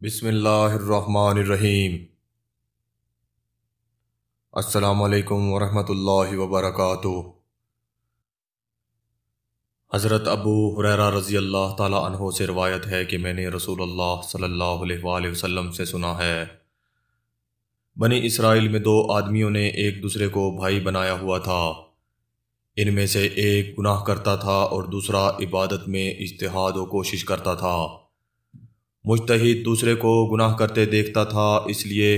بسم اللہ الرحمن الرحیم۔ السلام علیکم ورحمۃ اللہ وبرکاتہ۔ حضرت ابو ہریرہ رضی اللہ تعالیٰ عنہ سے روایت ہے کہ میں نے رسول اللہ صلی اللہ علیہ وآلہ وسلم سے سنا ہے، بنی اسرائیل میں 2 آدمیوں نے ایک دوسرے کو بھائی بنایا ہوا تھا۔ ان میں سے ایک گناہ کرتا تھا اور دوسرا عبادت میں اجتہاد و کوشش کرتا تھا۔ مجتہد دوسرے کو گناہ کرتے دیکھتا تھا، اس لیے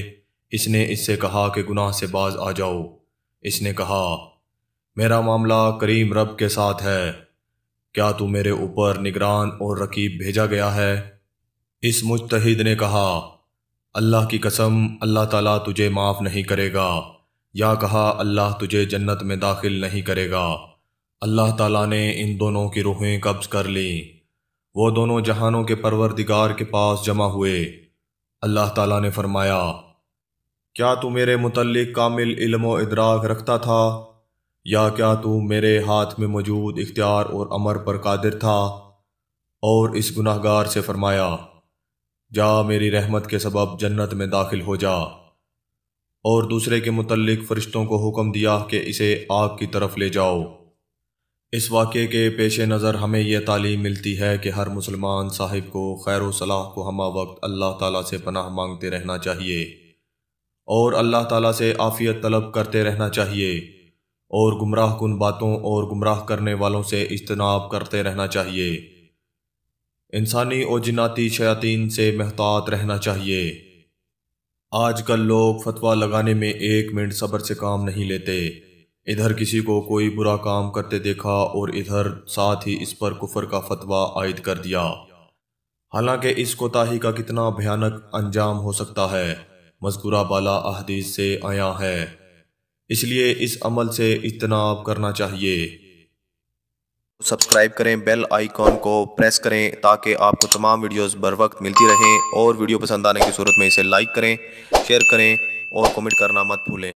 اس نے اس سے کہا کہ گناہ سے باز آ جاؤ۔ اس نے کہا، میرا معاملہ کریم رب کے ساتھ ہے، کیا تو میرے اوپر نگران اور رقیب بھیجا گیا ہے؟ اس مجتہد نے کہا، اللہ کی قسم اللہ تعالیٰ تجھے معاف نہیں کرے گا، یا کہا اللہ تجھے جنت میں داخل نہیں کرے گا۔ اللہ تعالیٰ نے ان دونوں کی روحیں قبض کر لیں، وہ دونوں جہانوں کے پروردگار کے پاس جمع ہوئے۔ اللہ تعالیٰ نے فرمایا، کیا تو میرے متعلق کامل علم و ادراک رکھتا تھا، یا کیا تو میرے ہاتھ میں موجود اختیار اور امر پر قادر تھا؟ اور اس گناہ گار سے فرمایا، جا میری رحمت کے سبب جنت میں داخل ہو جا۔ اور دوسرے کے متعلق فرشتوں کو حکم دیا کہ اسے آگ کی طرف لے جاؤ۔ اس واقعے کے پیش نظر ہمیں یہ تعلیم ملتی ہے کہ ہر مسلمان صاحب کو خیر و صلاح کو ہمہ وقت اللہ تعالیٰ سے پناہ مانگتے رہنا چاہیے، اور اللہ تعالیٰ سے عافیت طلب کرتے رہنا چاہیے، اور گمراہ کن باتوں اور گمراہ کرنے والوں سے اجتناب کرتے رہنا چاہیے۔ انسانی اور جناتی شیاطین سے محتاط رہنا چاہیے۔ آج کل لوگ فتویٰ لگانے میں 1 منٹ صبر سے کام نہیں لیتے۔ ادھر کسی کو کوئی برا کام کرتے دیکھا اور ادھر ساتھ ہی اس پر کفر کا فتویٰ عائد کر دیا، حالانکہ اس کوتاہی کا کتنا بھیانک انجام ہو سکتا ہے مذکورہ بالا احادیث سے آیا ہے۔ اس لیے اس عمل سے اجتناب کرنا چاہیے۔ سبسکرائب کریں، بیل آئیکن کو پریس کریں تاکہ آپ کو تمام ویڈیوز بر وقت ملتی رہیں، اور ویڈیو پسند آنے کی صورت میں اسے لائک کریں، شیئر کریں اور کمنٹ کرنا مت بھولیں۔